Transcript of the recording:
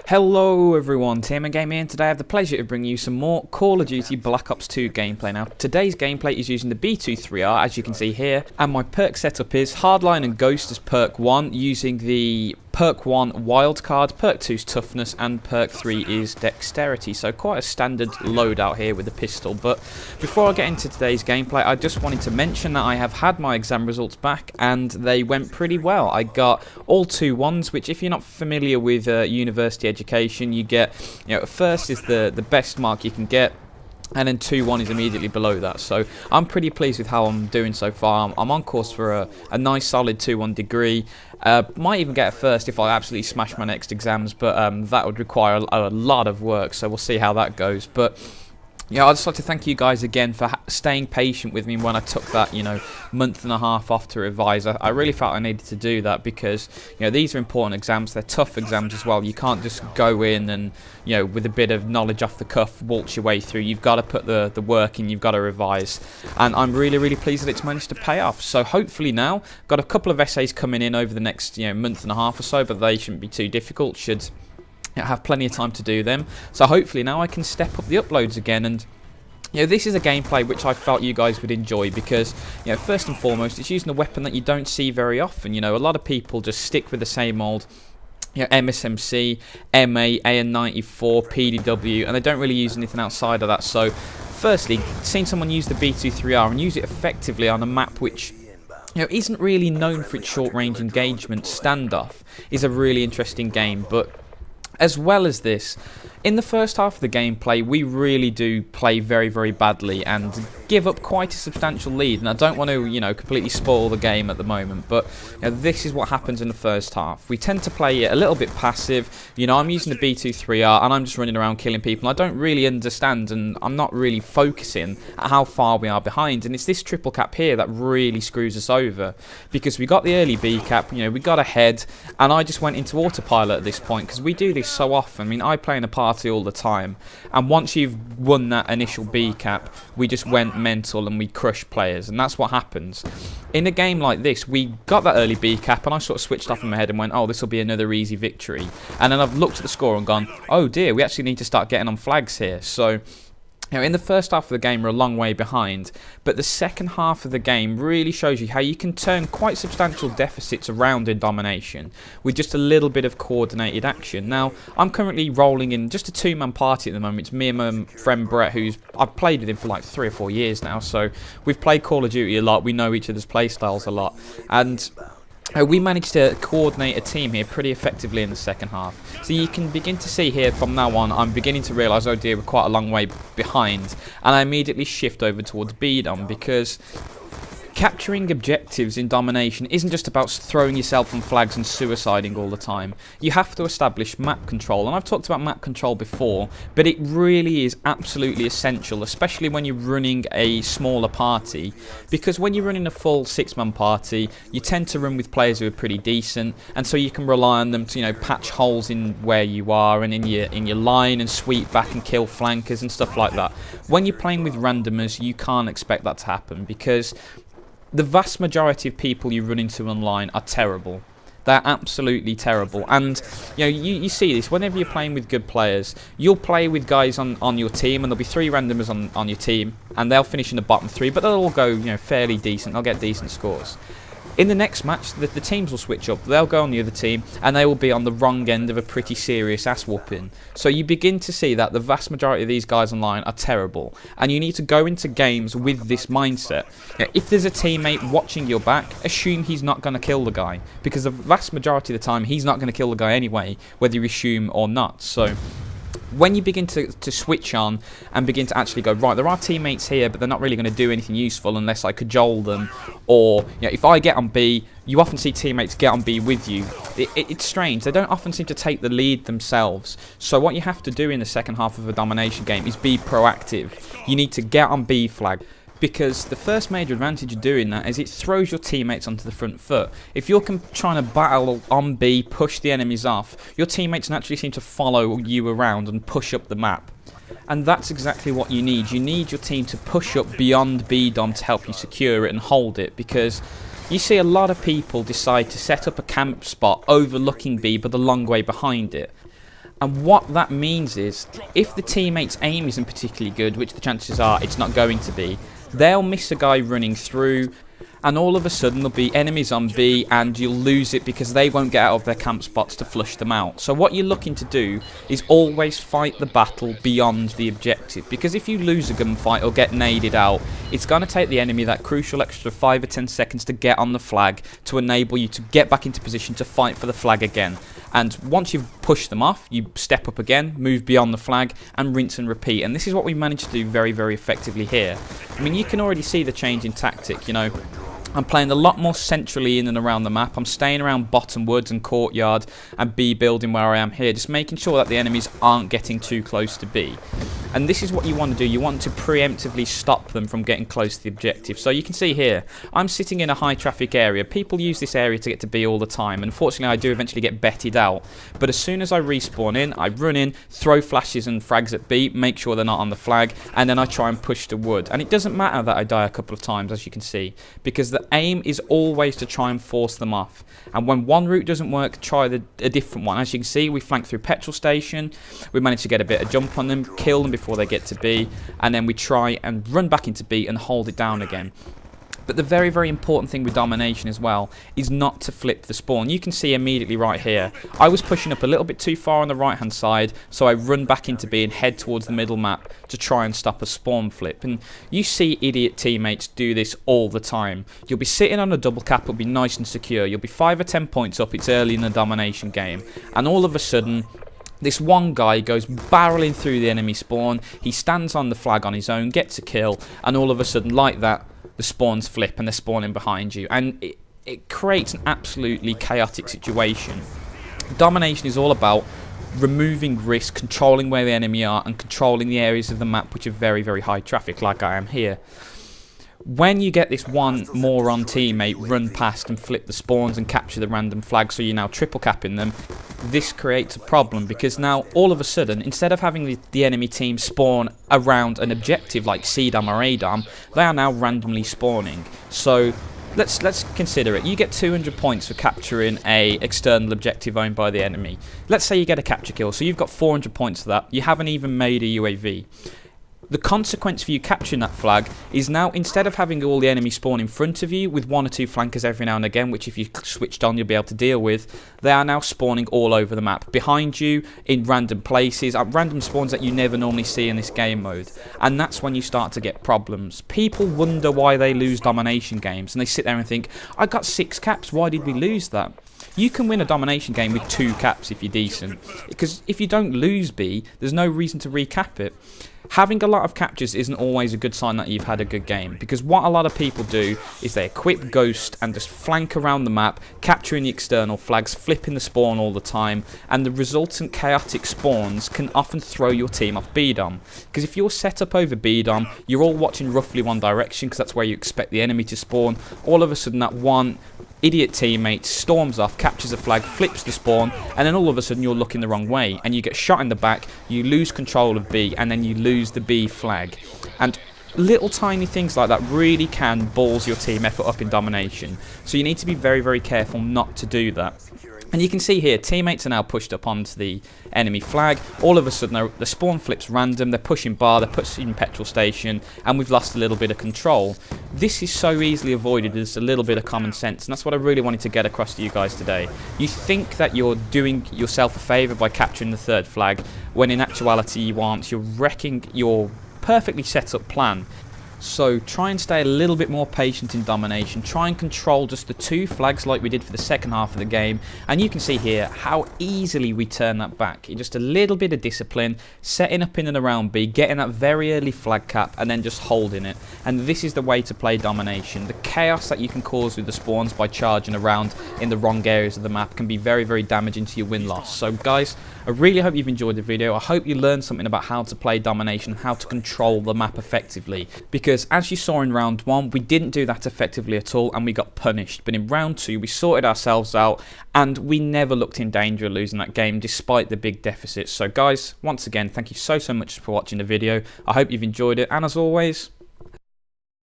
Hello everyone, Tim Game here, and today I have the pleasure of bringing you some more Call of Duty Black Ops 2 gameplay. Now, today's gameplay is using the B23R, as you can see here, and my perk setup is Hardline and Ghost as perk 1, using the perk 1 wildcard, perk 2's toughness, and perk 3 is dexterity. So quite a standard loadout here with the pistol. But before I get into today's gameplay, I just wanted to mention that I have had my exam results back and they went pretty well. I got all 2-1s, which if you're not familiar with university education, you get, first is the best mark you can get, and then 2-1 is immediately below that. So I'm pretty pleased with how I'm doing so far. I'm on course for a nice solid 2-1 degree. Might even get a first if I absolutely smash my next exams, but that would require a lot of work, so we'll see how that goes. But yeah, I'd just like to thank you guys again for staying patient with me when I took that, month and a half off to revise. I really felt I needed to do that because, these are important exams. They're tough exams as well. You can't just go in and, with a bit of knowledge off the cuff, waltz your way through. You've got to put the work in. You've got to revise. And I'm really, really pleased that it's managed to pay off. So hopefully now, got a couple of essays coming in over the next, month and a half or so, but they shouldn't be too difficult. Should have plenty of time to do them, so hopefully now I can step up the uploads again. And this is a gameplay which I felt you guys would enjoy because, first and foremost, it's using a weapon that you don't see very often. A lot of people just stick with the same old MSMC, MA, AN94, PDW, and they don't really use anything outside of that. So firstly, seeing someone use the B23R and use it effectively on a map which isn't really known for its short range engagement, Standoff is a really interesting game. But as well as this, in the first half of the gameplay, we really do play very, very badly and give up quite a substantial lead. And I don't want to, completely spoil the game at the moment, but this is what happens in the first half. We tend to play it a little bit passive. I'm using the B23R and I'm just running around killing people. I don't really understand and I'm not really focusing at how far we are behind. And it's this triple cap here that really screws us over because we got the early B cap, we got ahead, and I just went into autopilot at this point because we do this so often. I mean, I play in a party all the time, and once you've won that initial B cap, we just went mental and we crushed players, and that's what happens. In a game like this, we got that early B cap and I sort of switched off in my head and went, oh, this will be another easy victory. And then I've looked at the score and gone, oh dear, we actually need to start getting on flags here. So in the first half of the game, we're a long way behind, but the second half of the game really shows you how you can turn quite substantial deficits around in Domination with just a little bit of coordinated action. Now, I'm currently rolling in just a two-man party at the moment. It's me and my friend Brett, I've played with him for like 3 or 4 years now, so we've played Call of Duty a lot. We know each other's play styles a lot, and we managed to coordinate a team here pretty effectively in the second half. So you can begin to see here from now on, I'm beginning to realise, oh dear, we're quite a long way behind. And I immediately shift over towards B-Dom because capturing objectives in Domination isn't just about throwing yourself on flags and suiciding all the time. You have to establish map control, and I've talked about map control before, but it really is absolutely essential, especially when you're running a smaller party, because when you're running a full 6-man party, you tend to run with players who are pretty decent, and so you can rely on them to patch holes in where you are and in your line and sweep back and kill flankers and stuff like that. When you're playing with randomers, you can't expect that to happen because the vast majority of people you run into online are terrible. They're absolutely terrible. And you see this whenever you're playing with good players. You'll play with guys on your team, and there'll be 3 randomers on your team, and they'll finish in the bottom 3, but they'll all go fairly decent. They'll get decent scores. In the next match, the teams will switch up. They'll go on the other team, and they will be on the wrong end of a pretty serious ass-whooping. So you begin to see that the vast majority of these guys online are terrible, and you need to go into games with this mindset. If there's a teammate watching your back, assume he's not going to kill the guy, because the vast majority of the time, he's not going to kill the guy anyway, whether you assume or not. So when you begin to switch on and begin to actually go, right, there are teammates here, but they're not really going to do anything useful unless I cajole them, or if I get on B, you often see teammates get on B with you. It's strange. They don't often seem to take the lead themselves. So what you have to do in the second half of a Domination game is be proactive. You need to get on B flag, because the first major advantage of doing that is it throws your teammates onto the front foot. If you're trying to battle on B, push the enemies off, your teammates naturally seem to follow you around and push up the map. And that's exactly what you need. You need your team to push up beyond B-Dom to help you secure it and hold it, because you see a lot of people decide to set up a camp spot overlooking B but a long way behind it. And what that means is, if the teammate's aim isn't particularly good, which the chances are it's not going to be, they'll miss a guy running through, and all of a sudden there'll be enemies on B and you'll lose it because they won't get out of their camp spots to flush them out. So what you're looking to do is always fight the battle beyond the objective, because if you lose a gunfight or get naded out, it's going to take the enemy that crucial extra 5 or 10 seconds to get on the flag to enable you to get back into position to fight for the flag again. And once you've pushed them off, you step up again, move beyond the flag, and rinse and repeat. And this is what we managed to do very, very effectively here. I mean, you can already see the change in tactic, you know. I'm playing a lot more centrally in and around the map. I'm staying around bottom woods and courtyard and B building where I am here, just making sure that the enemies aren't getting too close to B. And this is what you want to do. You want to preemptively stop them from getting close to the objective. So you can see here, I'm sitting in a high traffic area. People use this area to get to B all the time. Unfortunately, I do eventually get betted out. But as soon as I respawn in, I run in, throw flashes and frags at B, make sure they're not on the flag, and then I try and push the wood. And it doesn't matter that I die a couple of times, as you can see, because the aim is always to try and force them off. And when one route doesn't work, try a different one. As you can see, we flank through petrol station. We managed to get a bit of jump on them, kill them before they get to B, and then we try and run back into B and hold it down again. But the very, very important thing with Domination as well is not to flip the spawn. You can see immediately right here, I was pushing up a little bit too far on the right hand side, so I run back into B and head towards the middle map to try and stop a spawn flip. And you see idiot teammates do this all the time. You'll be sitting on a double cap, it'll be nice and secure, you'll be 5 or 10 points up, it's early in the Domination game, and all of a sudden this one guy goes barreling through the enemy spawn, he stands on the flag on his own, gets a kill, and all of a sudden, like that, the spawns flip and they're spawning behind you. And it creates an absolutely chaotic situation. Domination is all about removing risk, controlling where the enemy are, and controlling the areas of the map which are very, very high traffic, like I am here. When you get this one moron teammate run past and flip the spawns and capture the random flag, so you're now triple capping them, this creates a problem, because now all of a sudden, instead of having the enemy team spawn around an objective like C-Dom or A-Dom, they are now randomly spawning. So let's consider it. You get 200 points for capturing a external objective owned by the enemy. Let's say you get a capture kill, so you've got 400 points for that. You haven't even made a UAV. The consequence for you capturing that flag is now, instead of having all the enemy spawn in front of you with 1 or 2 flankers every now and again, which if you switched on you'll be able to deal with, they are now spawning all over the map, behind you, in random places, at random spawns that you never normally see in this game mode. And that's when you start to get problems. People wonder why they lose Domination games, and they sit there and think, I got 6 caps, why did we lose that? You can win a Domination game with 2 caps if you're decent, because if you don't lose B, there's no reason to recap it. Having a lot of captures isn't always a good sign that you've had a good game, because what a lot of people do is they equip Ghost and just flank around the map, capturing the external flags, flipping the spawn all the time, and the resultant chaotic spawns can often throw your team off B-Dom. Because if you're set up over B-Dom, you're all watching roughly one direction, because that's where you expect the enemy to spawn. All of a sudden that one idiot teammate storms off, captures a flag, flips the spawn, and then all of a sudden you're looking the wrong way and you get shot in the back, you lose control of B, and then you lose the B flag. And little tiny things like that really can balls your team effort up in Domination. So you need to be very, very careful not to do that. And you can see here, teammates are now pushed up onto the enemy flag. All of a sudden, the spawn flips random, they're pushing bar, they're pushing petrol station, and we've lost a little bit of control. This is so easily avoided, it's a little bit of common sense, and that's what I really wanted to get across to you guys today. You think that you're doing yourself a favour by capturing the 3rd flag, when in actuality you aren't. You're wrecking your perfectly set up plan. So try and stay a little bit more patient in Domination. Try and control just the 2 flags like we did for the second half of the game. And you can see here how easily we turn that back. In just a little bit of discipline, setting up in and around B, getting that very early flag cap, and then just holding it. And this is the way to play Domination. The chaos that you can cause with the spawns by charging around in the wrong areas of the map can be very, very damaging to your win-loss. So guys, I really hope you've enjoyed the video. I hope you learned something about how to play Domination, how to control the map effectively. Because as you saw in round 1, we didn't do that effectively at all and we got punished. But in round 2, we sorted ourselves out and we never looked in danger of losing that game despite the big deficits. So guys, once again, thank you so much for watching the video. I hope you've enjoyed it, and as always,